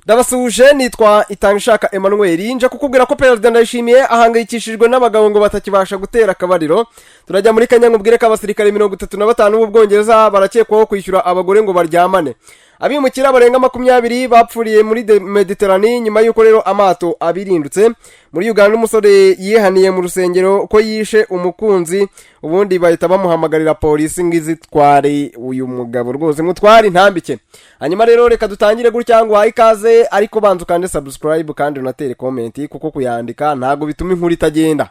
Ndabasuje nitwa Itangishaka Emmanuel nje kukubwira ko Perezida Ndayishimiye ahangayikishijwe n'abagabo ngo batakibasha gutera akabariro. Turajya muri Kenya ngubwire ko abasirikare 35 b'Ubwongereza barakekwaho kwishyura abagore ngo baryamane. Abimukira barenga 20 bapfuriye muri Mediterane nyuma y'uko rero amato abirindutse. Muri Uganda umusore yihaniye mu rusengero ko yishe umukunzi, ubundi bahita bamuhamagarira polisi ngizitware uyu mugabo rwose mutware intambike. Hanyuma rero reka dutangire gutya ngo ikaze, ariko banza ukande subscribe kandi unatere comment kuko kuyandika ntago bituma inkuru itagenda.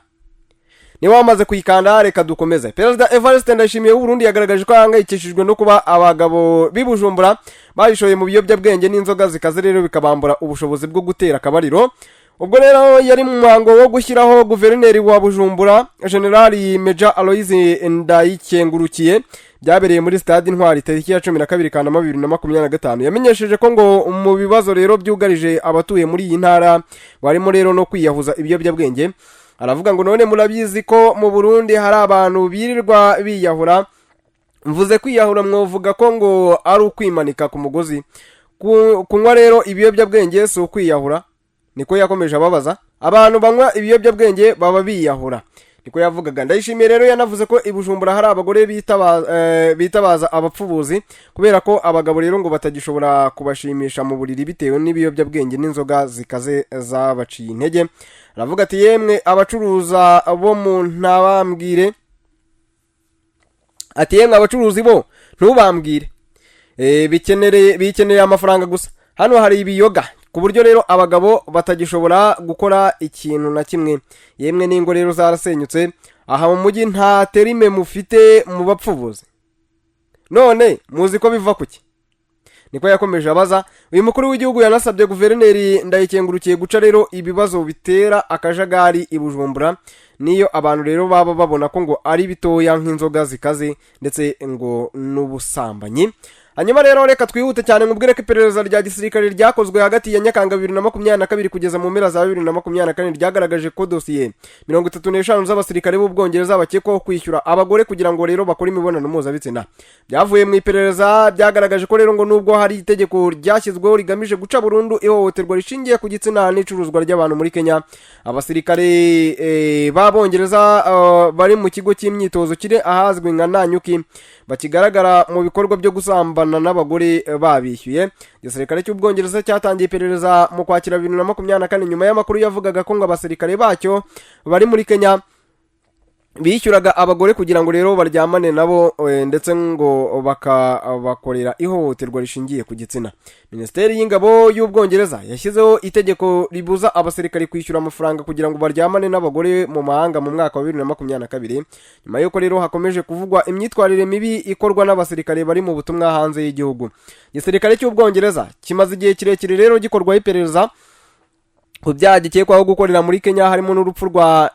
Ni wamaze kuyikanda reka dukomeze. Perezida Evariste Ndayishimiye w'u Burundi yagaragaje ko ahangayikishijwe no kuba abagabo b'ibujumbura bayishoye mu biyobyabwenge n'inzoga zikaze rero bikabambura ubushobozi bwo gutera akabariro. Ubwo rero yari mu muhango wo gushyiraho guverineri wa Bujumbura General Major Aloys Ndayikengurukiye byabereye muri stade Intwari tariki ya 12 Kanama 2025. Yamenyesheje ko ngo mu bibazo rero byugarije abatuye muri iyi ntara barimo rero no kwiyahuza ibiyobyabwenge. Aravuga ngo none murabizi ko mu Burundi hari abantu birirwa biyahura. Mvuze kwiyahura mwovuga ko ngo ari ukwimanika ku mugozi. Kunywa rero ibiyobyabwenge so kwiyahura. Niko yakomeje ababaza. Abantu banywa ibiyobyabwenge baba biyahura. Niko yavugaga. Ndayishimiye rero yanavuze ko ibujumbura hari abagore bitabaza abapfubuzi kubera ko abagabo rero ngo batagishobora kubashimisha mu buriri bitewe n'ibiyobyabwenge n'inzoga zikaze zabaciye intege. Aravuga ati yemwe abacuruza bo mu ntabambwire, ati yemwe abacuruzi bo ntubambwire, bikeneye amafaranga gusa. Hano hari ibiyoga ku buryo rero abagabo batagishobora gukora ikintu na kimwe. Yemwe n'ingo rero zarasenyutse, aha mu mujyi nta terime mufite mu bapfubuzi. None muzi ko biva kuki? Niko yakomeje abaza. Uyu mukuru w'igihugu yanasabye guverineri Ndayikengurukiye guca rero ibibazo bitera akajagari ibujumbura, niyo abantu rero baba babona ko ngo ari bitoya nk'inzoga zikaze ndetse ngo n'ubusambanyi. Hanyuma rero reka twihute cyane ngubwire ko iperereza rya gisirikare ryakozwe hagati ya Nyakanga 2022 kugeza mu mpera za 2024 ryagaragaje ko dosiye 35 z'abasirikare b'Ubwongereza bakekwaho kwishyura abagore kugira ngo rero bakore imibonano mpuzabitsina. Byavuye mu iperereza byagaragaje ko rero ngo nubwo hari itegeko ryashyizweho rigamije guca burundu ihohoterwa rishingiye ku gitsina n'icuruzwa ry'abantu muri Kenya, abasirikare b'Abongereza bari mu kigo cy'imyitozo kire ahazwi nka Nanyuki bakigaragara mu bikorwa byo gusambana n'abagore babishyuye. Igisirikare cy'Ubwongereza cyatangiye iperereza mu Kwakira 2024 nyuma y'amakuru yavugaga ko ngo abasirikare bacyo bari muri Kenya bishyuraga abagore kugira ngo rero baryamane nabo ndetse ngo bakabakorera ihohoterwa rishingiye ku gitsina. Minisiteri y'Ingabo y'Ubwongereza yashyizeho itegeko ribuza abasirikare kwishyura amafaranga kugira ngo baryamane n'abagore mu mahanga mu mwaka wa 2022, nyuma y'uko rero hakomeje kuvugwa imyitwarire mibi ikorwa n'abasirikare bari mu butumwa hanze y'igihugu. Igisirikare cy'Ubwongereza kimaze igihe kirekire rero gikorwaho iperereza ku byaha gikekwaho gukorera muri Kenya, harimo n'urupfu rwa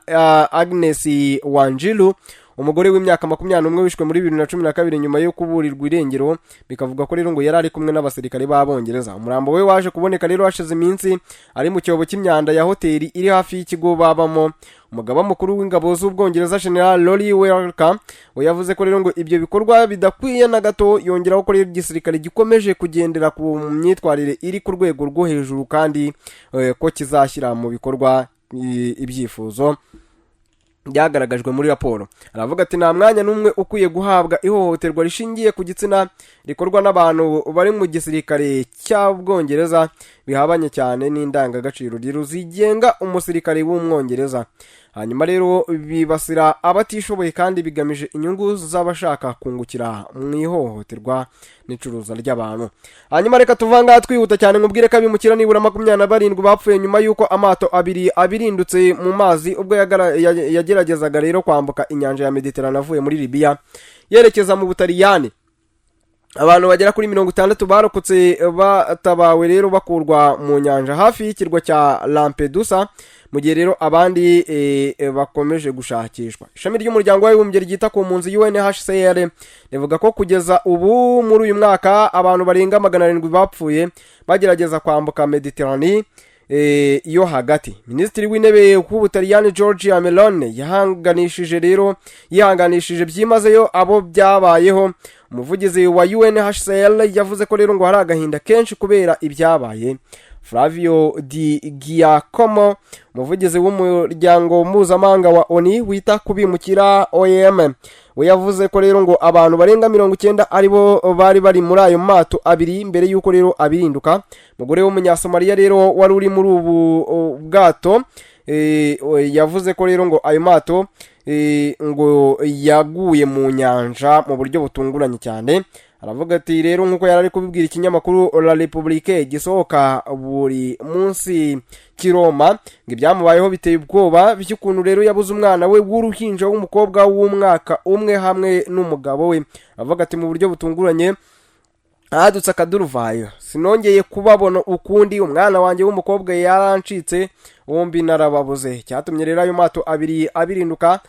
Agnes Wanjiru, umugore w'imyaka 21 wishwe muri 2012 nyuma yo kuburirwa irengero. Bikavuga ko rero ngo yari ari kumwe n'abasirikare b'Abongereza. Umurambo we waje kuboneka rero hashize iminsi ari mu cyobo cy'imyanda ya hoteli iri hafi y'ikigo babamo. Umugaba mukuru w'ingabo z'Ubwongereza General Rory Welker yavuze ko rero ngo ibyo bikorwa bidakwiye na gato, yongeraho ko rero igisirikare gikomeje kugendera ku myitwarire iri ku rwego rwo hejuru kandi ko kizashyira mu bikorwa ibyifuzo byagaragajwe muri raporo. Aravuga ati nta mwanya n'umwe ukwiye guhabwa ihohoterwa rishingiye ku gitsina rikorwa n'abantu bari mu gisirikare cy'Ubwongereza bihabanye cyane n'indangagaciro zigenga umusirikare w'Umwongereza. Hanyuma rero bibasira abatishoboye kandi bigamije inyungu z'abashaka kungukira mu ihohoterwa n'icuruza ry'abantu. Hanyuma reka tuvanga twihuta cyane ngubwire ko abimukira nibura 27 bapfuye nyuma y'uko amato abirindutse mu mazi ubwo yageragezaga rero kwambuka inyanja ya Mediterane avuye muri Libya yerekeza mu Butaliyani. Abantu bagera kuri 60 barokotse batabawe rero bakurwa mu nyanja hafi y'ikirwa cya Lampedusa, mu gihe rero abandi bakomeje gushakishwa. Ishami ry'umuryango w'abibumbye ryita ku mpunzi UNHCR rivuga ko kugeza ubu muri uyu mwaka abantu barenga 700 bapfuye bagerageza kwambuka Mediterane iyo hagati. Minisitiri w'intebe w'Ubutaliyani Giorgia Meloni yihanganishije byimazeyo abo byabayeho. Umuvugizi wa UNHCR yavuze ko rero ngo hari agahinda kenshi kubera ibyabaye. Flavio Di Giacomo umuvugizi w'umuryango mpuzamahanga wa ONU wita kubimukira OIM we yavuze ko rero ngo abantu barenga 90 aribo bari muri ayo mato abiri mbere yuko rero abirinduka. Umugore w'umunyasomaliya rero wari uri muri ubu bwato yavuze ko rero ngo ayo mato ngo yaguye mu nyanja mu buryo butunguranye cyane. Aravuga ati rero nkuko yarari kubibwira ikinyamakuru La Repubblique gisohoka buri munsi Kiroma ngo ibyamubayeho biteye ubwoba by'ukuntu rero yabuze umwana we w'uruhinja w'umukobwa w'umwaka umwe hamwe n'umugabo we. Aravuga ati mu buryo butunguranye adutse akaduruvayo sinongeye kubabona ukundi, umwana wanjye w'umukobwa yarancitse bombi narababuze. Cyatumye rero ayo mato abiri abirinduka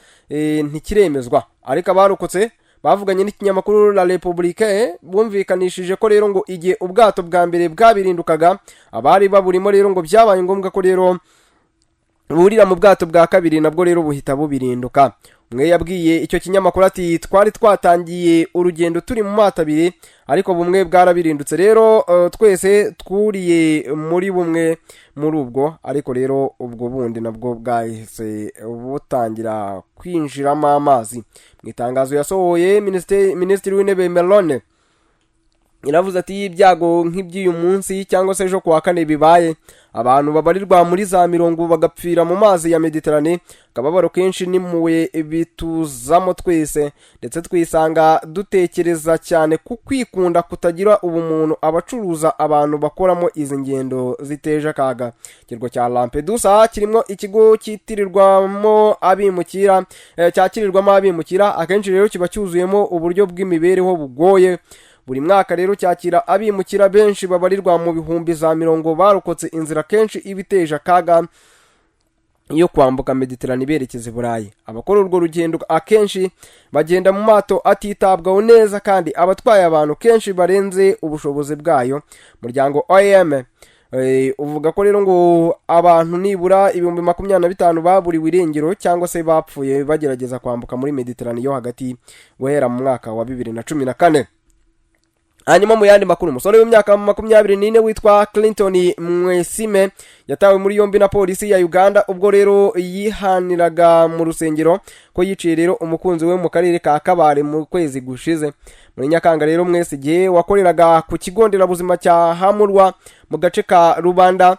ntikiremezwa, ariko abarokotse bavuganye n'ikinyamakuru La Repubblique bumvikanishije ko rero ngo igihe ubwato bwa mbere bwabirindukaga abari baburimo rero ngo byabaye ngombwa ko rero burira mu bwato bwa kabiri nabwo rero buhita bubirinduka. Umwe yabwiye icyo kinyamakuru ati twari twatangiye urugendo turi mu mato abiri ariko bumwe bwarabirindutse rero twese twuriye muri bumwe muri ubwo, ariko rero ubwo bundi nabwo bwahise butangira kwinjiramo amazi. Mu itangazo yasohoye Minisitiri w'Intebe Melone iravuze ati ibyago nk'iby'uyu munsi cyangwa se ejo kuwa kane bibaye abantu babarirwa muri za 100 bagapfira mu mazi ya Mediterane, akababaro kenshi nimuwe bituzamo twese ndetse twisanga dutekereza cyane ku kwikunda kutagira ubumuntu abacuruza abantu bakoramo izi ngendo ziteje akaga. Kirwa cya Lampedusa kirimo ikigo cyitirirwamo abimukira cyakirirwamo abimukira, akenshi rero kiba cyuzuyemo uburyo bw'imibereho bugoye. Buri mwaka rero cyakira abimukira benshi babarirwa mu bihumbi za 100 barokotse inzira kenshi ibiteje akaga yo kwambuka Mediterane berekeza Burayi. Abakora urwo rugendo akenshi bagenda mu mato atitabwaho neza kandi abatwaye abantu kenshi barenze ubushobozi bwayo. Umuryango OIM uvuga ko rero ngo abantu nibura 25,000 baburiwe irengero cyangwa se bapfuye bagerageza kwambuka muri Mediterane yo hagati guhera mu mwaka wa 2014. Hanyuma mu yandi makuru, umusore w'imyaka 24 witwa Clinton Mwesime yatawe muri yombi na polisi ya Uganda ubwo rero yihaniraga mu rusengero ko yiciye rero umukunzi we mu karere ka Kabare mu kwezi gushize. Muri Nyakanga rero Mwesige wakoreraga ku kigo nderabuzima cya Hamurwa mu gace ka Rubanda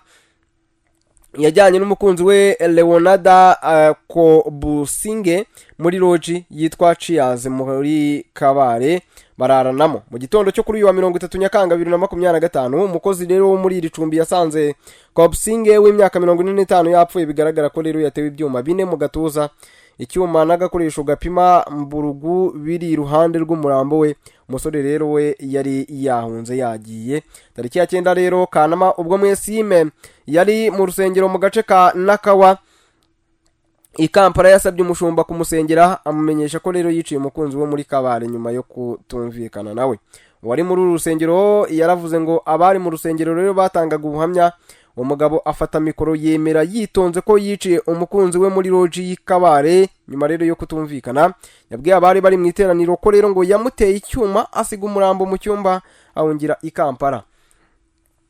yajyanye n'umukunzi we Leonada Kobusinge muri lodge yitwa Cheers muri Kabare bararanamo. Mu gitondo cyo kuri uyu wa 30 Nyakanga 2025 umukozi rero wo muri iri cumbi yasanze Kobusinge w'imyaka 45 yapfuye. Bigaragara ko rero yatewe ibyuma 4 mu gatuza, icyuma n'agakoresho gapima mburugu biri iruhande rw'umurambo we. Umusore rero we yari yahunze yagiye. Tariki ya 9 rero Kanama ubwo Mwesime yari mu rusengero mu gace ka Nakawa i Kampala yasabye umushumba kumusengera amumenyesha ko rero yiciye umukunzi wo muri Kabare nyuma yo kutumvikana nawe. Wari muri rusengero yaravuze ngo abari mu rusengero rero batangaga ubuhamya. Umugabo afata mikoro yemera yitonze ko yiciye umukunzi we muri lodge y'Ikabare nyuma rero yo kutumvikana. Yabwiye abari bari mu iteraniro ko rero ngo yamuteye icyuma asiga umurambo mu cyumba ahungira i Kampala.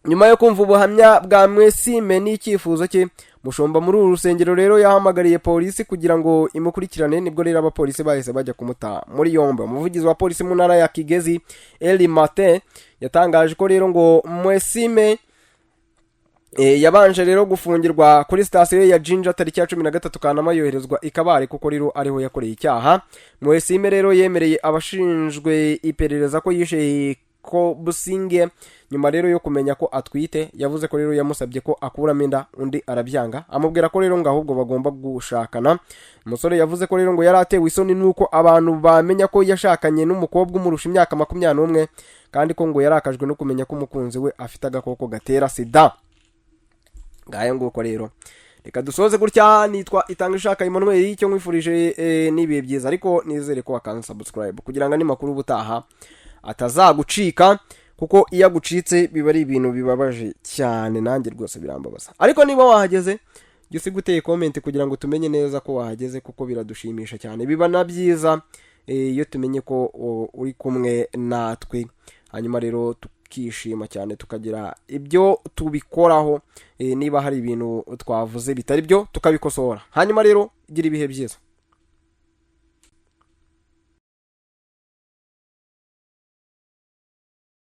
Nyuma yo kumva ubuhamya bwa Mwesime n'icyifuzo cye, mushomba muri uru rusengero rero yahamagariye polisi kugira ngo imukurikirane. Nibwo rero abapolisi bahise bajya kumuta muri yombi. Umuvugizi wa polisi mu ntara ya Kigezi Eli Mate yatangaje ko rero ngo Mwesime yabanje rero gufungirwa kuri station ya Jinja tariki ya 13 Kanama yoherezwa Ikabare kuko rero ariho yakoreye icyaha. Mwesime rero yemereye abashinjwe iperereza ko yishe Kobusinge nyuma rero yo kumenya ko atwite. Yavuze ko rero yamusabye ko akuramo inda undi arabyanga, amubwira ko rero ngo ahubwo bagomba gushakana. Umusore yavuze ko rero ngo yaratewe isoni nuko abantu bamenya ko yashakanye n'umukobwa umurusha imyaka 21 kandi ko ngo yarakajwe no kumenya ko umukunzi we afite agakoko gatera sida. Ngayo nguko rero reka dusoze gutya. Nitwa Itangishaka Emmanuel, icyo mwifurije nibiye byiza, ariko nizere ko wakanze subscribe kugira ngo ni makuru butaha atazagucika, kuko iyo agucitse biba ari ibintu bibabaje cyane, nanjye rwose birambabaza. Ariko niba wahageze jya usiguteye comment kugira ngo tumenye neza ko wahageze, kuko biradushimisha cyane. Biba na byiza iyo tumenye ko uri kumwe natwe. Hanyuma rero tukishima cyane tukagira ibyo tubikoraho niba hari ibintu twavuze bitari byo tukabikosora. Hanyuma rero gira ibihe byiza.